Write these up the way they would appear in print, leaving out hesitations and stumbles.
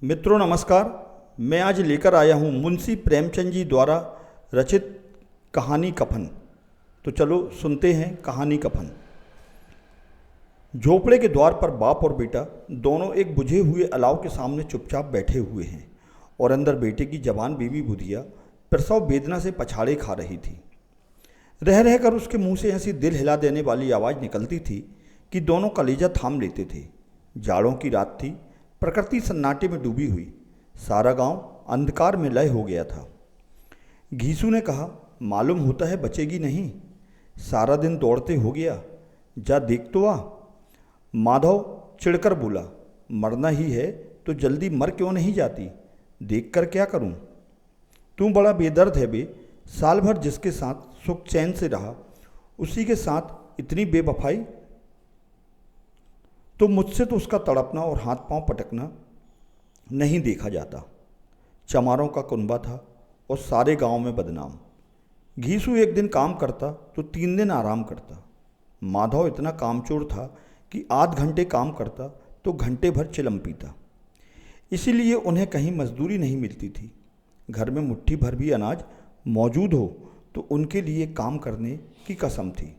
मित्रों नमस्कार। मैं आज लेकर आया हूँ मुंशी प्रेमचंद जी द्वारा रचित कहानी कफन। तो चलो सुनते हैं कहानी कफन। झोपड़े के द्वार पर बाप और बेटा दोनों एक बुझे हुए अलाव के सामने चुपचाप बैठे हुए हैं और अंदर बेटे की जवान बीवी बुधिया प्रसव वेदना से पछाड़े खा रही थी। रह रहकर उसके मुंह से ऐसी दिल हिला देने वाली आवाज़ निकलती थी कि दोनों कलेजा थाम लेते थे। जाड़ों की रात थी, प्रकृति सन्नाटे में डूबी हुई, सारा गांव अंधकार में लय हो गया था। घीसू ने कहा, मालूम होता है बचेगी नहीं, सारा दिन दौड़ते हो गया, जा देख तो आ। माधव चिढ़कर बोला, मरना ही है तो जल्दी मर क्यों नहीं जाती, देख कर क्या करूं? तू बड़ा बेदर्द है बे, साल भर जिसके साथ सुख चैन से रहा उसी के साथ इतनी बेवफाई। तो मुझसे तो उसका तड़पना और हाथ पांव पटकना नहीं देखा जाता। चमारों का कुनबा था और सारे गांव में बदनाम। घीसू एक दिन काम करता तो 3 दिन आराम करता। माधव इतना कामचोर था कि आध घंटे काम करता तो घंटे भर चिलम पीता। इसीलिए उन्हें कहीं मजदूरी नहीं मिलती थी। घर में मुट्ठी भर भी अनाज मौजूद हो तो उनके लिए काम करने की कसम थी।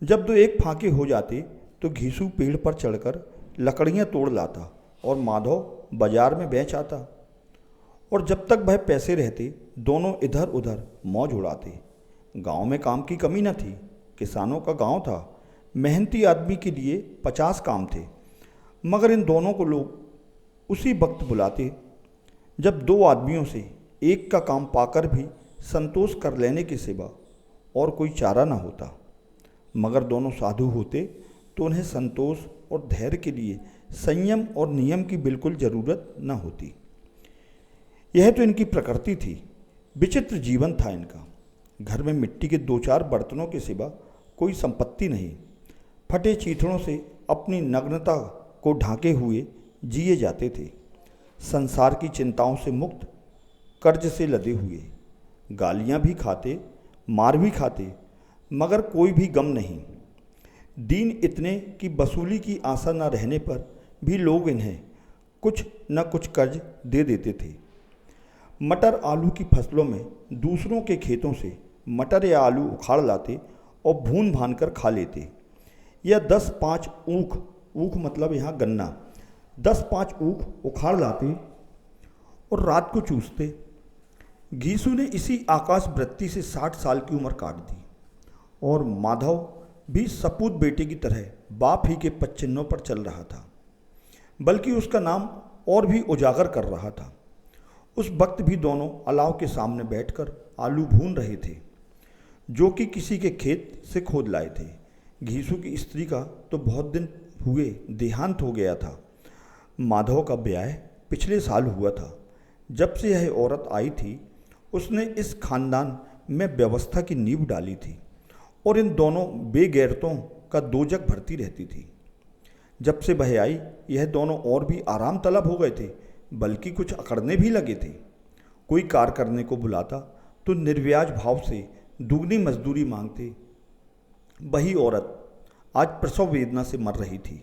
जब दो एक फाके हो जाते तो घीसू पेड़ पर चढ़कर लकड़ियाँ तोड़ लाता और माधव बाजार में बेच आता। और जब तक वह पैसे रहते दोनों इधर उधर मौज उड़ाते। गांव में काम की कमी न थी, किसानों का गांव था, मेहनती आदमी के लिए 50 काम थे। मगर इन दोनों को लोग उसी वक्त बुलाते जब 2 आदमियों से एक का काम पाकर भी संतोष कर लेने के सिवा और कोई चारा न होता। मगर दोनों साधु होते तो उन्हें संतोष और धैर्य के लिए संयम और नियम की बिल्कुल ज़रूरत न होती। यह तो इनकी प्रकृति थी। विचित्र जीवन था इनका। घर में मिट्टी के 2-4 बर्तनों के सिवा कोई संपत्ति नहीं। फटे चीथड़ों से अपनी नग्नता को ढांके हुए जिए जाते थे। संसार की चिंताओं से मुक्त, कर्ज से लदे हुए, गालियां भी खाते, मार भी खाते, मगर कोई भी गम नहीं। दीन इतने कि वसूली की आशा न रहने पर भी लोग इन्हें कुछ न कुछ कर्ज दे देते थे। मटर आलू की फसलों में दूसरों के खेतों से मटर या आलू उखाड़ लाते और भून भान कर खा लेते। या 10-5 ऊख, ऊख मतलब यहाँ गन्ना, 10-5 ऊख उखाड़ लाते और रात को चूसते। घीसू ने इसी आकाश वृत्ति से 60 साल की उम्र काट दी और माधव भी सपूत बेटे की तरह बाप ही के पदचिन्हों पर चल रहा था, बल्कि उसका नाम और भी उजागर कर रहा था। उस वक्त भी दोनों अलाव के सामने बैठकर आलू भून रहे थे, जो कि किसी के खेत से खोद लाए थे। घीसू की स्त्री का तो बहुत दिन हुए देहांत हो गया था। माधव का ब्याह पिछले साल हुआ था। जब से यह औरत आई थी उसने इस खानदान में व्यवस्था की नींव डाली थी और इन दोनों बेगैरतों का दोजक भरती रहती थी। जब से वह आई यह दोनों और भी आराम तलब हो गए थे, बल्कि कुछ अकड़ने भी लगे थे। कोई कार करने को बुलाता तो निर्व्याज भाव से दुगनी मजदूरी मांगते। वही औरत आज प्रसव वेदना से मर रही थी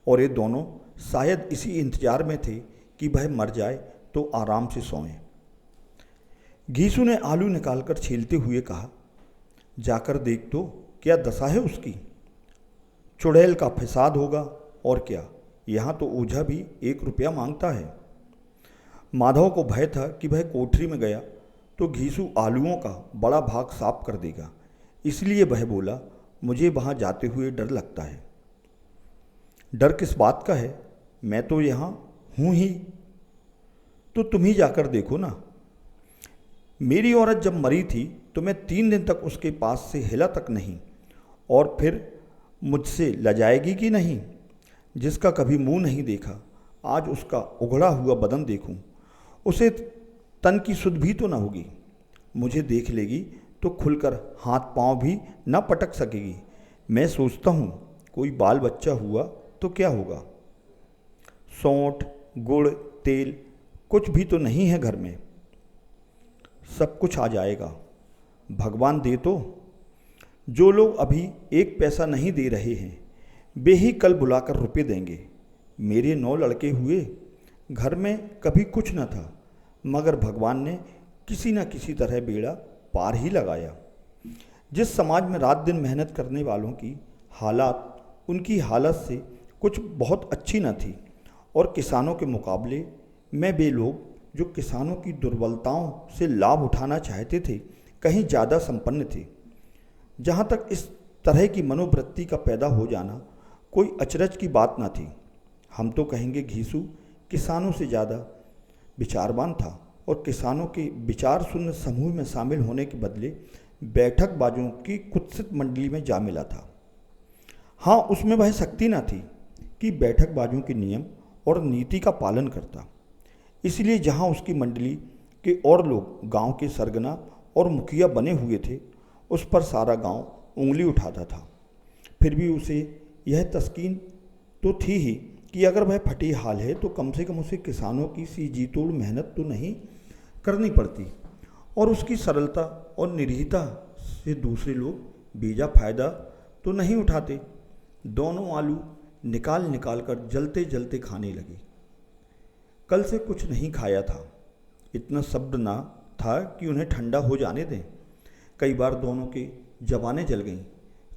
और ये दोनों शायद इसी इंतजार में थे कि वह मर जाए तो आराम से सोएं। घीसू ने आलू निकालकर छीलते हुए कहा, जाकर देख तो क्या दशा है उसकी। चुड़ैल का फसाद होगा और क्या, यहाँ तो ओझा भी 1 रुपया मांगता है। माधव को भय था कि वह कोठरी में गया तो घीसू आलूओं का बड़ा भाग साफ कर देगा, इसलिए वह बोला, मुझे वहाँ जाते हुए डर लगता है। डर किस बात का है, मैं तो यहाँ हूँ ही। तो तुम ही जाकर देखो ना। मेरी औरत जब मरी थी तो मैं 3 दिन तक उसके पास से हिला तक नहीं, और फिर मुझसे लजाएगी कि नहीं। जिसका कभी मुंह नहीं देखा आज उसका उघड़ा हुआ बदन देखूं, उसे तन की सुध भी तो न होगी। मुझे देख लेगी तो खुलकर हाथ पांव भी न पटक सकेगी। मैं सोचता हूँ कोई बाल बच्चा हुआ तो क्या होगा। सौंठ, गुड़, तेल कुछ भी तो नहीं है घर में, सब कुछ आ जाएगा, भगवान दे तो। जो लोग अभी 1 पैसा नहीं दे रहे हैं वे ही कल बुलाकर रुपए देंगे। मेरे 9 लड़के हुए, घर में कभी कुछ न था, मगर भगवान ने किसी न किसी तरह बेड़ा पार ही लगाया। जिस समाज में रात दिन मेहनत करने वालों की हालात उनकी हालत से कुछ बहुत अच्छी न थी, और किसानों के मुकाबले में वे लोग जो किसानों की दुर्बलताओं से लाभ उठाना चाहते थे कहीं ज़्यादा संपन्न थे। जहाँ तक इस तरह की मनोवृत्ति का पैदा हो जाना कोई अचरज की बात न थी। हम तो कहेंगे घीसू किसानों से ज़्यादा विचारवान था, और किसानों के विचार शून्य समूह में शामिल होने के बदले बैठकबाजों की कुत्सित मंडली में जा मिला था। हाँ, उसमें वह शक्ति न थी कि बैठकबाजों के नियम और नीति का पालन करता। इसलिए जहाँ उसकी मंडली के और लोग गांव के सरगना और मुखिया बने हुए थे, उस पर सारा गांव उंगली उठाता था। फिर भी उसे यह तस्कीन तो थी ही कि अगर वह फटी हाल है तो कम से कम उसे किसानों की सी जी तोड़ मेहनत तो नहीं करनी पड़ती, और उसकी सरलता और निरीहता से दूसरे लोग बेजा फायदा तो नहीं उठाते। दोनों आलू निकाल निकाल कर जलते जलते खाने लगे। कल से कुछ नहीं खाया था, इतना सब्र ना था कि उन्हें ठंडा हो जाने दें। कई बार दोनों की जबानें जल गईं।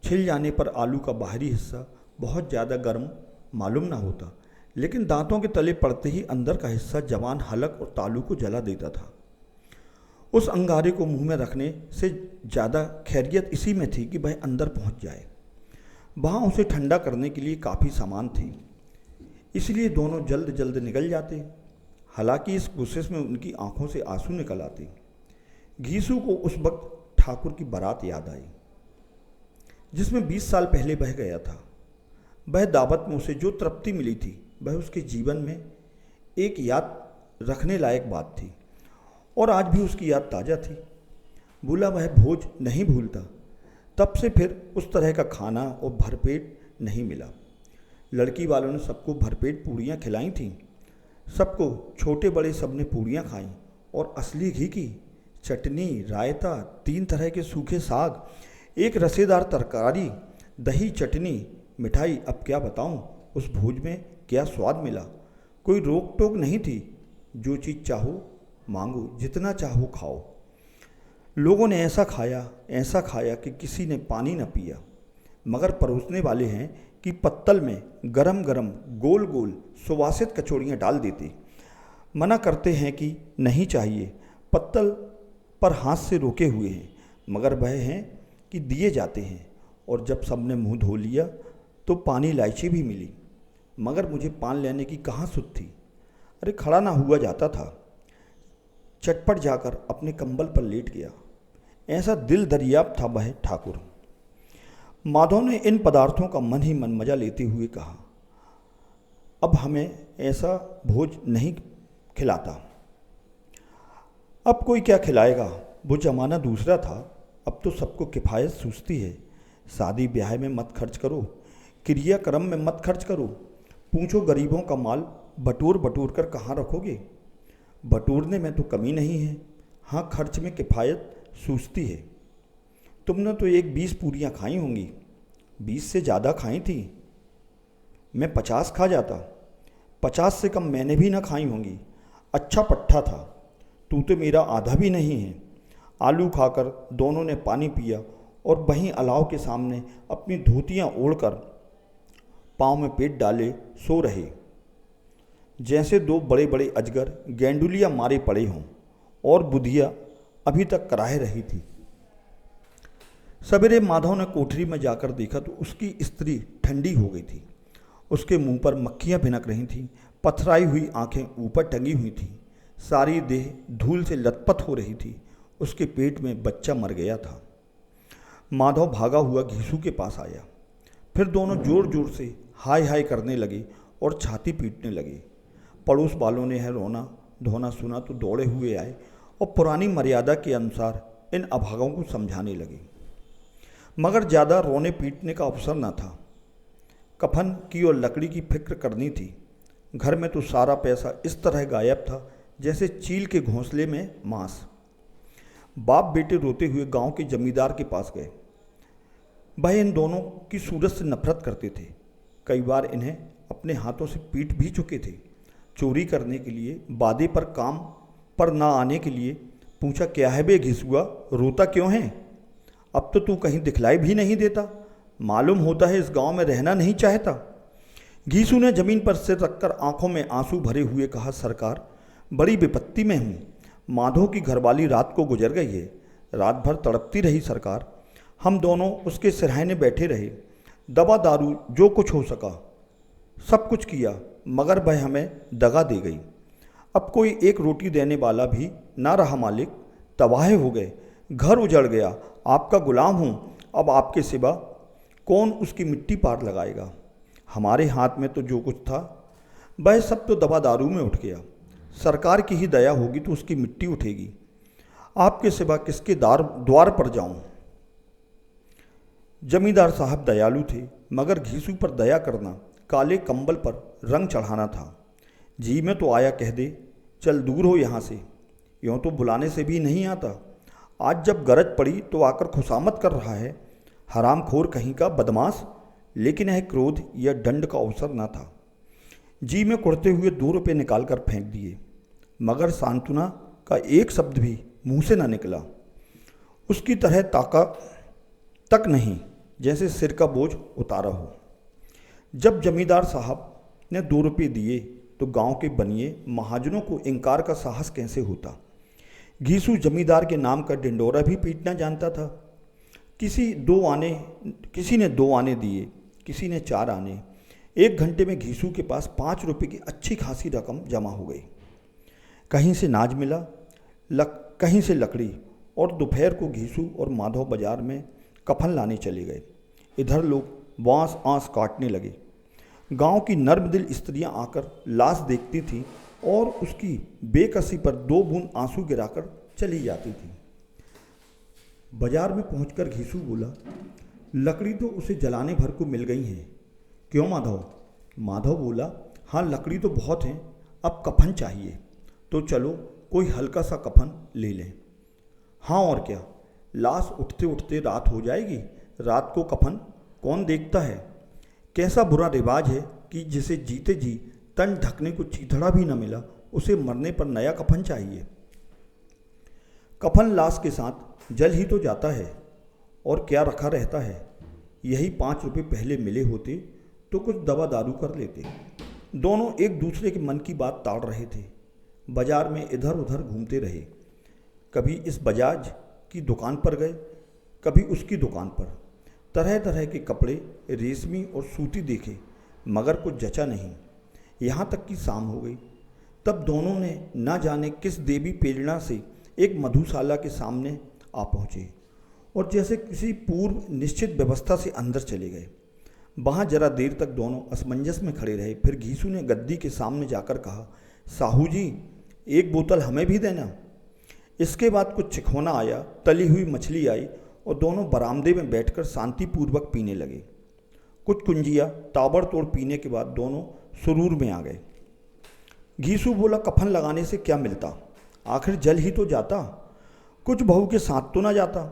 छिल जाने पर आलू का बाहरी हिस्सा बहुत ज़्यादा गर्म मालूम ना होता, लेकिन दांतों के तले पड़ते ही अंदर का हिस्सा जबान, हलक और तालू को जला देता था। उस अंगारे को मुंह में रखने से ज़्यादा खैरियत इसी में थी कि वह अंदर पहुंच जाए। वहाँ उसे ठंडा करने के लिए काफ़ी सामान थे, इसलिए दोनों जल्द जल्द निकल जाते। हालांकि इस कोशिश में उनकी आंखों से आंसू निकल आते। घीसू को उस वक्त ठाकुर की बारात याद आई, जिसमें 20 साल पहले बह गया था। वह दावत में उसे जो तृप्ति मिली थी वह उसके जीवन में एक याद रखने लायक बात थी, और आज भी उसकी याद ताज़ा थी। भूला वह भोज नहीं भूलता। तब से फिर उस तरह का खाना और भरपेट नहीं मिला। लड़की वालों ने सबको भरपेट पूड़ियाँ खिलाई थीं। सबको, छोटे बड़े सब ने पूड़ियाँ खाईं, और असली घी की चटनी, रायता, 3 तरह के सूखे साग, एक रसेदार तरकारी, दही, चटनी, मिठाई। अब क्या बताऊं, उस भोज में क्या स्वाद मिला। कोई रोक टोक नहीं थी। जो चीज़ चाहो मांगो, जितना चाहो खाओ। लोगों ने ऐसा खाया कि किसी ने पानी न पिया। मगर परोसने वाले हैं कि पत्तल में गरम गरम गोल गोल सुवासित कचौड़ियाँ डाल देते। मना करते हैं कि नहीं चाहिए, पत्तल पर हाथ से रोके हुए हैं, मगर वह हैं कि दिए जाते हैं। और जब सबने मुंह धो लिया तो पानी इलायची भी मिली, मगर मुझे पान लेने की कहाँ सुध थी। अरे खड़ा ना हुआ जाता था। चटपट जाकर अपने कंबल पर लेट गया। ऐसा दिल दरियाब था वह ठाकुर। माधव ने इन पदार्थों का मन ही मन मजा लेते हुए कहा, अब हमें ऐसा भोज नहीं खिलाता। अब कोई क्या खिलाएगा, वो जमाना दूसरा था। अब तो सबको किफ़ायत सूझती है। शादी ब्याह में मत खर्च करो, क्रियाक्रम में मत खर्च करो। पूछो गरीबों का माल बटोर बटोर कर कहाँ रखोगे। बटोरने में तो कमी नहीं है, हाँ खर्च में किफ़ायत सूझती है। तुमने तो एक 20 पूरियाँ खाई होंगी। 20 से ज़्यादा खाई थी। मैं 50 खा जाता। 50 से कम मैंने भी ना खाई होंगी। अच्छा पट्टा था। तू तो मेरा आधा भी नहीं है। आलू खाकर दोनों ने पानी पिया और वहीं अलाव के सामने अपनी धोतियाँ ओढ़कर पाँव में पेट डाले सो रहे, जैसे 2 बड़े बड़े अजगर गेंडुलिया मारे पड़े हों, और बुधिया अभी तक कराह रही थी। सवेरे माधव ने कोठरी में जाकर देखा तो उसकी स्त्री ठंडी हो गई थी। उसके मुंह पर मक्खियाँ भिनक रही थीं। पथराई हुई आंखें ऊपर टंगी हुई थीं। सारी देह धूल से लथपथ हो रही थी। उसके पेट में बच्चा मर गया था। माधव भागा हुआ घीसू के पास आया। फिर दोनों जोर जोर से हाय हाय करने लगे और छाती पीटने लगे। पड़ोस वालों ने यह रोना धोना सुना तो दौड़े हुए आए और पुरानी मर्यादा के अनुसार इन अभागों को समझाने लगे। मगर ज़्यादा रोने पीटने का अवसर न था। कफन की और लकड़ी की फिक्र करनी थी। घर में तो सारा पैसा इस तरह गायब था जैसे चील के घोंसले में मांस। बाप बेटे रोते हुए गांव के जमींदार के पास गए। वह इन दोनों की सूरत से नफरत करते थे। कई बार इन्हें अपने हाथों से पीट भी चुके थे। चोरी करने के लिए, वादे पर काम पर ना आने के लिए। पूछा, क्या है बे घिसुआ, रोता क्यों है? अब तो तू कहीं दिखलाई भी नहीं देता, मालूम होता है इस गांव में रहना नहीं चाहता। घीसू ने जमीन पर सिर रखकर आंखों में आंसू भरे हुए कहा, सरकार बड़ी विपत्ति में हूँ। माधव की घरवाली रात को गुजर गई है। रात भर तड़पती रही सरकार। हम दोनों उसके सिरहाने बैठे रहे, दवा दारू जो कुछ हो सका सब कुछ किया, मगर वह हमें दगा दे गई। अब कोई एक रोटी देने वाला भी ना रहा मालिक, तबाह हो गए, घर उजड़ गया। आपका गुलाम हूँ, अब आपके सिवा कौन उसकी मिट्टी पार लगाएगा। हमारे हाथ में तो जो कुछ था वह सब तो दवा दारू में उठ गया। सरकार की ही दया होगी तो उसकी मिट्टी उठेगी। आपके सिवा किसके द्वार पर जाऊं। जमींदार साहब दयालु थे, मगर घीसू पर दया करना काले कंबल पर रंग चढ़ाना था। जी में तो आया कह दे, चल दूर हो यहाँ से, यूँ तो बुलाने से भी नहीं आता। आज जब गरज पड़ी तो आकर खुशामद कर रहा है, हरामखोर कहीं का बदमाश। लेकिन यह क्रोध या दंड का अवसर न था। जी में कुड़ते हुए 2 रुपये निकाल कर फेंक दिए, मगर सांत्वना का एक शब्द भी मुंह से न निकला। उसकी तरह ताका तक नहीं, जैसे सिर का बोझ उतारा हो। जब जमींदार साहब ने 2 रुपये दिए तो गांव के बनिए महाजनों को इनकार का साहस कैसे होता। घीसू जमींदार के नाम का डिंडोरा भी पीटना जानता था। किसी ने 2 आने दिए, किसी ने 4 आने। 1 घंटे में घीसू के पास 5 रुपये की अच्छी खासी रकम जमा हो गई। कहीं से नाज मिला, कहीं से लकड़ी, और दोपहर को घीसू और माधव बाजार में कफन लाने चले गए। इधर लोग बांस आंस काटने लगे। गांव की नर्मदिल स्त्रियां आकर लाश देखती थीं और उसकी बेकसी पर 2 बूंद आंसू गिराकर चली जाती थी। बाजार में पहुंचकर घीसू बोला, लकड़ी तो उसे जलाने भर को मिल गई हैं। क्यों माधव? माधव बोला, हाँ लकड़ी तो बहुत हैं, अब कफन चाहिए। तो चलो कोई हल्का सा कफन ले लें। हाँ और क्या, लाश उठते उठते रात हो जाएगी, रात को कफन कौन देखता है। कैसा बुरा रिवाज है कि जिसे जीते जी तन ढकने को चीथड़ा भी न मिला, उसे मरने पर नया कफन चाहिए। कफन लाश के साथ जल ही तो जाता है, और क्या रखा रहता है। यही 5 रुपये पहले मिले होते तो कुछ दवा दारू कर लेते। दोनों एक दूसरे के मन की बात ताड़ रहे थे। बाजार में इधर उधर घूमते रहे। कभी इस बजाज की दुकान पर गए, कभी उसकी दुकान पर। तरह तरह के कपड़े, रेशमी और सूती देखे, मगर कुछ जचा नहीं। यहाँ तक कि शाम हो गई। तब दोनों ने न जाने किस देवी प्रेरणा से एक मधुशाला के सामने आ पहुँचे और जैसे किसी पूर्व निश्चित व्यवस्था से अंदर चले गए। वहाँ जरा देर तक दोनों असमंजस में खड़े रहे। फिर घीसू ने गद्दी के सामने जाकर कहा, साहू जी 1 बोतल हमें भी देना। इसके बाद कुछ चिखोना आया, तली हुई मछली आई और दोनों बरामदे में बैठकर शांतिपूर्वक पीने लगे। कुछ कुंजिया ताबड़तोड़ पीने के बाद दोनों सुरूर में आ गए। घीसू बोला, कफन लगाने से क्या मिलता, आखिर जल ही तो जाता, कुछ बहू के साथ तो ना जाता।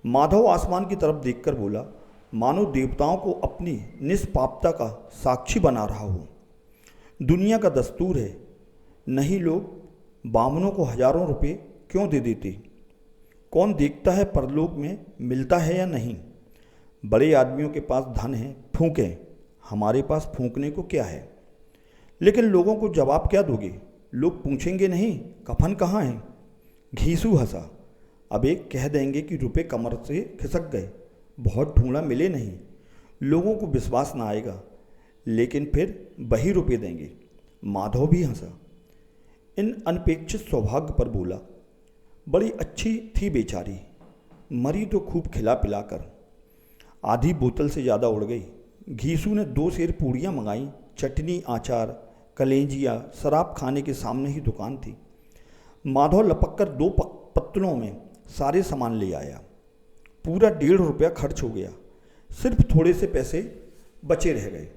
माधव आसमान की तरफ देखकर बोला, मानो देवताओं को अपनी निष्पापता का साक्षी बना रहा हो। दुनिया का दस्तूर है, नहीं लोग बामनों को हजारों रुपए क्यों दे देते। कौन देखता है परलोक में मिलता है या नहीं। बड़े आदमियों के पास धन है, फूंकें, हमारे पास फूंकने को क्या है। लेकिन लोगों को जवाब क्या दोगे, लोग पूछेंगे नहीं कफन कहाँ है। घीसू हंसा, अब एक कह देंगे कि रुपए कमर से खिसक गए, बहुत ढूंढा मिले नहीं, लोगों को विश्वास ना आएगा, लेकिन फिर वही रुपए देंगे। माधव भी हंसा। इन अनपेक्षित सौभाग्य पर बोला, बड़ी अच्छी थी बेचारी, मरी तो खूब खिला पिलाकर। आधी बोतल से ज़्यादा उड़ गई। घीसू ने 2 सेर पूड़ियाँ मंगाई, चटनी, आचार, कलेंजिया। शराब खाने के सामने ही दुकान थी। माधव लपक कर 2 पत्तलों में सारे सामान ले आया। पूरा 1.5 रुपया खर्च हो गया, सिर्फ थोड़े से पैसे बचे रह गए।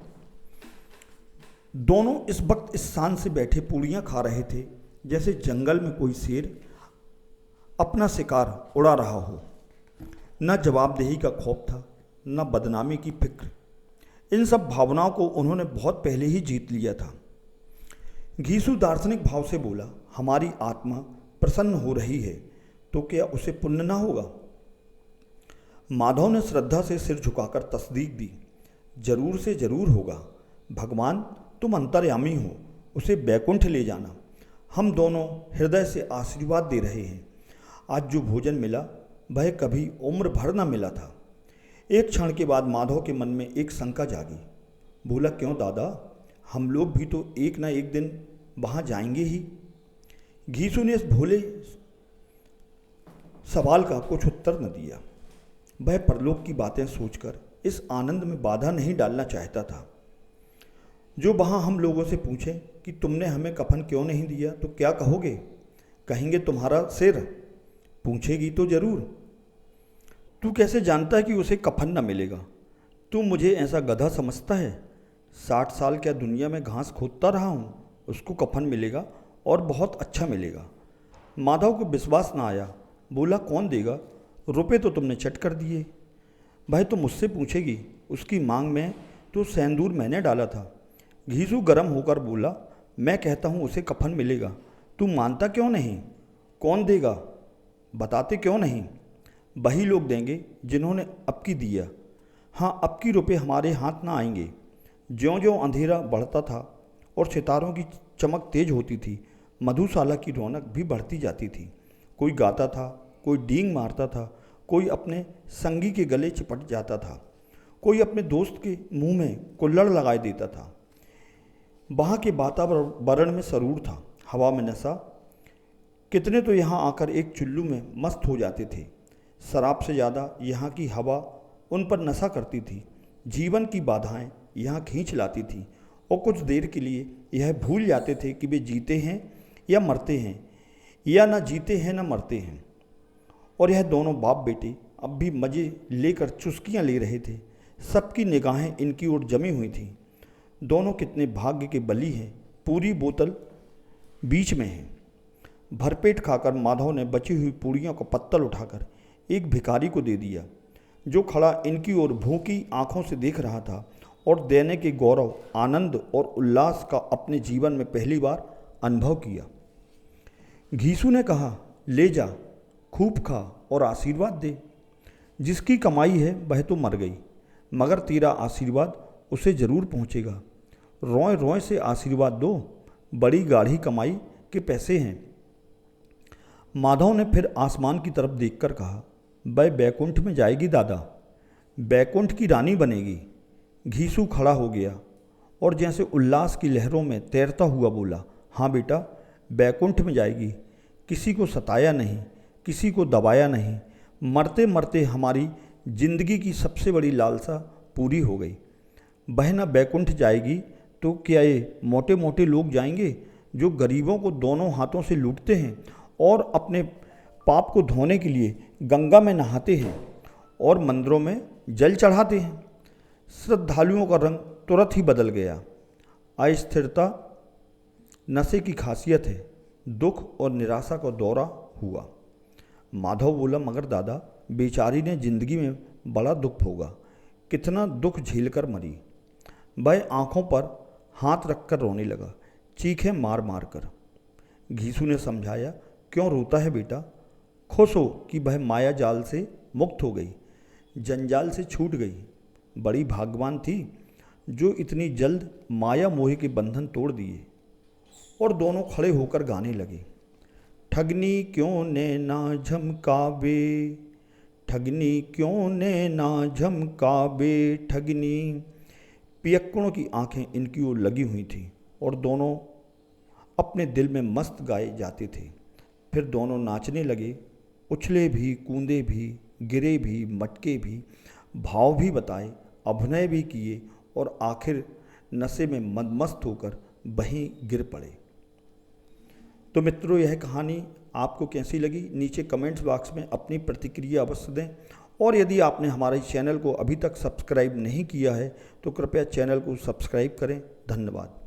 दोनों इस वक्त इस शान से बैठे पूड़ियाँ खा रहे थे जैसे जंगल में कोई शेर अपना शिकार उड़ा रहा हो। न जवाबदेही का खौफ था, न बदनामी की फिक्र। इन सब भावनाओं को उन्होंने बहुत पहले ही जीत लिया था। घीसू दार्शनिक भाव से बोला, हमारी आत्मा प्रसन्न हो रही है तो क्या उसे पुण्य ना होगा? माधव ने श्रद्धा से सिर झुकाकर तस्दीक दी, जरूर से जरूर होगा। भगवान तुम अंतर्यामी हो, उसे बैकुंठ ले जाना। हम दोनों हृदय से आशीर्वाद दे रहे हैं। आज जो भोजन मिला वह कभी उम्र भर न मिला था। एक क्षण के बाद माधव के मन में एक शंका जागी। बोला, क्यों दादा, हम लोग भी तो एक ना एक दिन वहाँ जाएंगे ही। घीसू ने इस भोले सवाल का कुछ उत्तर न दिया। वह परलोक की बातें सोचकर इस आनंद में बाधा नहीं डालना चाहता था। जो वहाँ हम लोगों से पूछें कि तुमने हमें कफन क्यों नहीं दिया तो क्या कहोगे? कहेंगे तुम्हारा सिर। पूछेगी तो जरूर। तू कैसे जानता है कि उसे कफन न मिलेगा? तू मुझे ऐसा गधा समझता है? 60 साल क्या दुनिया में घास खोदता रहा हूँ, उसको कफन मिलेगा और बहुत अच्छा मिलेगा। माधव को विश्वास न आया। बोला, कौन देगा? रुपए तो तुमने चट कर दिए। भाई तो मुझसे पूछेगी, उसकी मांग में तो सेंदूर मैंने डाला था। घीसू गर्म होकर बोला, मैं कहता हूँ उसे कफन मिलेगा, तू मानता क्यों नहीं? कौन देगा? बताते क्यों नहीं? वही लोग देंगे जिन्होंने अब की दिया। हाँ, अब की रुपये हमारे हाथ ना आएंगे। ज्यों ज्यों अंधेरा बढ़ता था और सितारों की चमक तेज होती थी, मधुशाला की रौनक भी बढ़ती जाती थी। कोई गाता था, कोई डींग मारता था, कोई अपने संगी के गले चिपट जाता था, कोई अपने दोस्त के मुंह में कुल्हड़ लगाए देता था। वहाँ के वातावरण में सरूर था, हवा में नशा। कितने तो यहाँ आकर एक चुल्लू में मस्त हो जाते थे। शराब से ज़्यादा यहाँ की हवा उन पर नशा करती थी। जीवन की बाधाएं यहाँ खींच लाती थी और कुछ देर के लिए यह भूल जाते थे कि वे जीते हैं या मरते हैं, या न जीते हैं न मरते हैं। और यह दोनों बाप बेटे अब भी मज़े लेकर चुस्कियाँ ले रहे थे। सबकी निगाहें इनकी ओर जमी हुई थीं। दोनों कितने भाग्य के बली हैं। पूरी बोतल बीच में है। भरपेट खाकर माधव ने बची हुई पूड़ियों का पत्तल उठाकर एक भिखारी को दे दिया, जो खड़ा इनकी ओर भूखी आंखों से देख रहा था और देने के गौरव, आनंद और उल्लास का अपने जीवन में पहली बार अनुभव किया। घीसू ने कहा, ले जा, खूब खा और आशीर्वाद दे। जिसकी कमाई है वह तो मर गई, मगर तेरा आशीर्वाद उसे जरूर पहुँचेगा। रोए रोए से आशीर्वाद दो, बड़ी गाढ़ी कमाई के पैसे हैं। माधव ने फिर आसमान की तरफ देखकर कहा, वह बैकुंठ में जाएगी दादा, बैकुंठ की रानी बनेगी। घीसू खड़ा हो गया और जैसे उल्लास की लहरों में तैरता हुआ बोला, हाँ बेटा, बैकुंठ में जाएगी। किसी को सताया नहीं, किसी को दबाया नहीं। मरते मरते हमारी जिंदगी की सबसे बड़ी लालसा पूरी हो गई। वह न बैकुंठ जाएगी तो क्या ये मोटे मोटे लोग जाएंगे जो गरीबों को दोनों हाथों से लूटते हैं और अपने पाप को धोने के लिए गंगा में नहाते हैं और मंदिरों में जल चढ़ाते हैं। श्रद्धालुओं का रंग तुरंत ही बदल गया। अस्थिरता नशे की खासियत है। दुख और निराशा का दौरा हुआ। माधव बोला, मगर दादा, बेचारी ने जिंदगी में बड़ा दुख भोगा, कितना दुख झेलकर मरी। वह आंखों पर हाथ रखकर रोने लगा, चीखें मार मार कर। घीसू ने समझाया, क्यों रोता है बेटा? खुश हो कि वह माया जाल से मुक्त हो गई, जंजाल से छूट गई। बड़ी भाग्यवान थी जो इतनी जल्द माया मोह के बंधन तोड़ दिए। और दोनों खड़े होकर गाने लगे, ठगनी क्यों ने ना झमकावे, ठगनी क्यों ने ना झमकावे ठगनी। पियक्कड़ों की आंखें इनकी ओर लगी हुई थीं और दोनों अपने दिल में मस्त गाए जाते थे। फिर दोनों नाचने लगे, उछले भी, कूदे भी, गिरे भी, मटके भी, भाव भी बताए, अभिनय भी किए और आखिर नशे में मदमस्त होकर वहीं गिर पड़े। तो मित्रों, यह कहानी आपको कैसी लगी? नीचे कमेंट्स बॉक्स में अपनी प्रतिक्रिया अवश्य दें। और यदि आपने हमारे चैनल को अभी तक सब्सक्राइब नहीं किया है तो कृपया चैनल को सब्सक्राइब करें। धन्यवाद।